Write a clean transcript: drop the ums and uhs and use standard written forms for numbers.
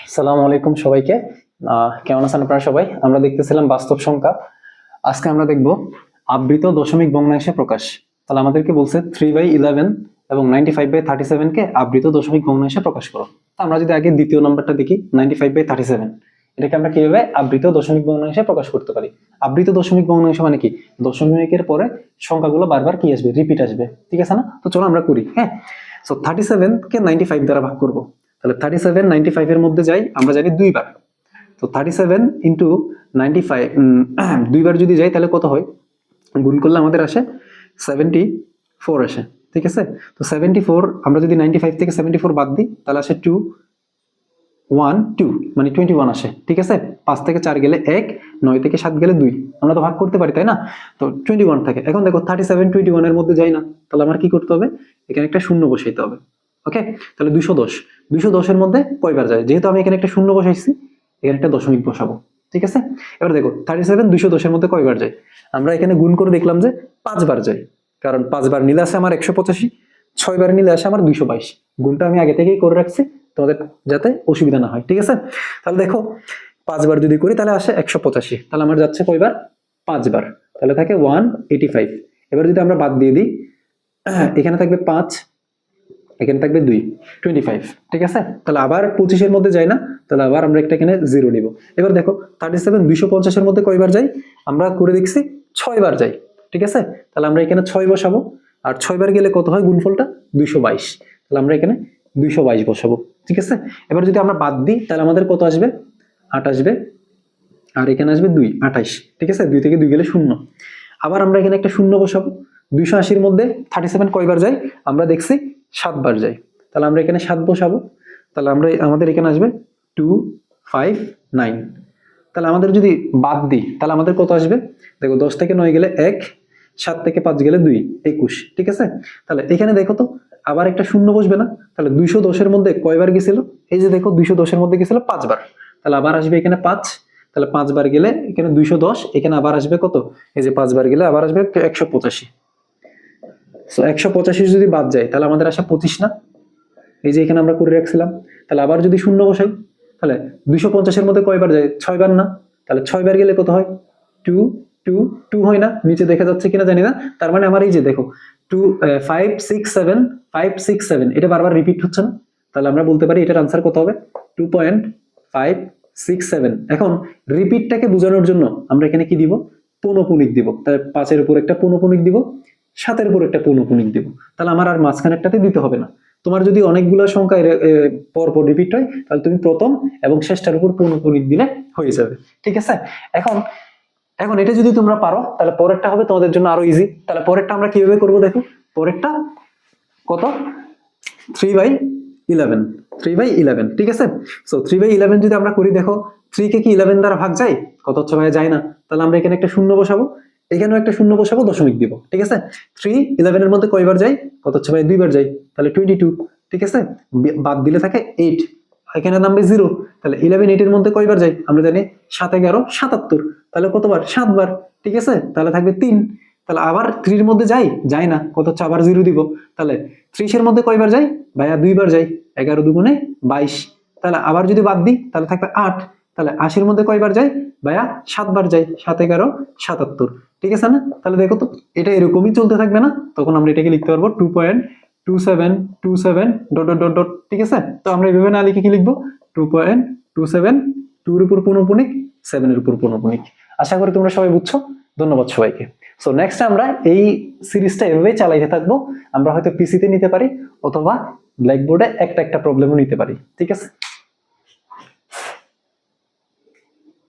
আসসালামু আলাইকুম সবাইকে। কেমন আছেন আপনারা সবাই? আমরা দেখতেছিলাম বাস্তব সংখ্যা। আজকে আমরা দেখব আবৃত দশমিক ভগ্নাংশে প্রকাশ। তাহলে আমাদেরকে বলছে 3/11 এবং 95/37 কে আবৃত দশমিক ভগ্নাংশে প্রকাশ করো। তো আমরা যদি আগে দ্বিতীয় নাম্বারটা দেখি 95/37, এটাকে আমরা কিভাবে আবৃত দশমিক ভগ্নাংশে প্রকাশ করতে পারি? আবৃত দশমিক ভগ্নাংশ মানে কি? দশমিকের পরে সংখ্যাগুলো বারবার কি আসবে? রিপিট আসবে, ঠিক আছে না? তো চলো আমরা করি। হ্যাঁ, সো 37 কে 95 দ্বারা ভাগ করব। তাহলে 37 95 এর মধ্যে যাই, আমরা জানি দুইবার। তো 37 ইন্টু 95 দুইবার যদি যাই তাহলে কত হয়? গুণ করলে আমাদের আসে 74 আসে, ঠিক আছে? তো 74 আমরা যদি 95 থেকে 74 বাদ দিই তাহলে আসে 2 1 2 মানে 21 আসে, ঠিক আছে? 5 থেকে 4 গেলে 1, 9 থেকে 7 গেলে 2, আমরা তো ভাগ করতে পারি তাই না? তো 21 থাকে। এখন দেখো 37 21 এর মধ্যে যাই না, তাহলে আমার কি করতে হবে? এখানে একটা শূন্য বসাইতে হবে। ওকে, তাহলে 210 এর মধ্যে কয়বার যায়? যেহেতু আমি এখানে একটা শূন্য বসাইছি, এখানে একটা দশমিক বসাবো, ঠিক আছে? এবার দেখো 37 210 এর মধ্যে কয়বার যায়? আমরা এখানে গুণ করে দেখলাম যে 5 বার যায়, কারণ 5 বার নিলে আসে আমার 185, 6 বার নিলে আসে আমার 222। গুণটা আমি আগে থেকেই করে রাখছি তোমাদের যাতে অসুবিধা না হয়, ঠিক আছে? তাহলে দেখো 5 বার যদি করি তাহলে আসে 185, তাহলে আমার যাচ্ছে কয়বার? 5 বার, তাহলে থাকে 185। এবার যদি আমরা বাদ দিয়ে দিই, এখানে থাকবে 5, এখানে থাকবে 2, 25, ঠিক আছে? তাহলে আবার 25 এর মধ্যে যায় না, তাহলে আবার আমরা একটা এখানে 0 নিব। এবার দেখো 37 250 এর মধ্যে কয়বার যায়? আমরা করে দেখছি 6 বার যায়, ঠিক আছে? তাহলে আমরা এখানে 6 বসাবো, আর 6 বার গেলে কত হয় গুণফলটা? 222, তাহলে আমরা এখানে 222 বসাবো, ঠিক আছে? এবার যদি আমরা বাদ দিই তাহলে আমাদের কত আসবে? 8 আসবে, আর এখানে আসবে 2 28, ঠিক আছে? 2 থেকে 2 গেলে 0। আবার আমরা এখানে একটা শূন্য বসাবো। 280 এর মধ্যে 37 কয়বার যায়? আমরা দেখছি 7 বার যায়, তাহলে আমরা এখানে 7 বসাবো। তাহলে আমাদের এখানে আসবে 259। তাহলে আমাদের যদি বাদ দিই তাহলে আমাদের কত আসবে? দেখো 10 থেকে 9 গেলে 1, 7 থেকে 5 গেলে 2, 21, ঠিক আছে? তাহলে এখানে দেখো তো আবার একটা শূন্য বসবে না? তাহলে 210 এর মধ্যে কয়বার গেছিল? এই যে দেখো 210 এর মধ্যে গেছিল 5 বার, তাহলে আবার আসবে এখানে 5। তাহলে 5 বার গেলে এখানে 210, এখানে আবার আসবে কত? এই যে 5 বার গেলে আবার আসবে 185। সো 185 যদি বাদ যায় তাহলে আমাদের আসে 25 না? এই যে এখানে আমরা করে রাখছিলাম। তাহলে আবার যদি শূন্য বসাই তাহলে 250 এর মধ্যে কয়বার যায়? 6 বার না? তাহলে 6 বার গেলে কত হয়? 2 2 2 হয় না? নিচে দেখা যাচ্ছে কিনা জানি না। তার মানে আমার এই যে দেখো 2 5 6 7 5 6 7 এটা বারবার রিপিট হচ্ছে না? তাহলে আমরা বলতে পারি এটার आंसर কত হবে? 2.567। এখন রিপিটটাকে বোঝানোর জন্য আমরা এখানে কি দিব? পৌনঃপুনিক দিব। তাহলে 5 এর উপর একটা পৌনঃপুনিক দিব, 7 এর উপর একটা পৌনঃপুনিক দিব। তাহলে আমার আর মাঝখানেরটাতে দিতে হবে না। তোমার যদি অনেকগুলো সংখ্যা পরপর রিপিট হয় তাহলে তুমি প্রথম এবং শেষটার উপর পৌনঃপুনিক দিলে হয়ে যাবে, ঠিক আছে? এখন এখন এটা যদি তোমরা পারো তাহলে পরেরটা হবে তোমাদের জন্য আরো ইজি। তাহলে পরেরটা আমরা কিভাবে করব দেখো। পরেরটা কত? 3/11, 3/11, ঠিক আছে? সো 3/11 যদি আমরা করি, দেখো 3 কে কি 11 দ্বারা ভাগ যায়? কত হচ্ছে ভাই? যায় না। তাহলে আমরা এখানে একটা শূন্য বসাবো, এখানেও একটা শূন্য বসাবো, দশমিক দিব, ঠিক আছে? 3 11 এর মধ্যে কয়বার যায়? কত হচ্ছে ভাই? 2 বার যায়, তাহলে 22, ঠিক আছে? বাদ দিলে থাকে 8, এখানে নামবে 0। তাহলে 11 8 এর মধ্যে কয়বার যায়? আমরা জানি 7 11 77, তাহলে কতবার? 7 বার, ঠিক আছে? তাহলে থাকবে 3। তাহলে আবার 3 এর মধ্যে যায় না, কত হচ্ছে? আবার 0 দিব। তাহলে 30 এর মধ্যে কয়বার যায় ভাইয়া? 2 বার যায়, 11 দুগুণে 22। তাহলে আবার যদি বাদ দিই তাহলে থাকবে 8। তাহলে 80 এর মধ্যে কয়বার যায় ভাইয়া? 7 বার যায়, 7 11 77, ঠিক আছে না? তাহলে দেখো তো এটা এরকমই চলতে থাকবে না? তখন আমরা এটাকে লিখতে পারবো 2.2727 ডট ডট ডট ডট, ঠিক আছে? তো আমরা এইভাবে না লিখে কি লিখবো? 2.27, 2 এর উপর পৌনঃপুনিক, 7 এর উপর পৌনঃপুনিক। আশা করি তোমরা সবাই বুঝছো। ধন্যবাদ সবাইকে। সো নেক্সট আমরা এই সিরিজটা এভাবেই চালাইতে থাকবো। আমরা হয়তো পিসিতে নিতে পারি অথবা ব্ল্যাকবোর্ডে একটা একটা প্রবলেমও নিতে পারি, ঠিক আছে?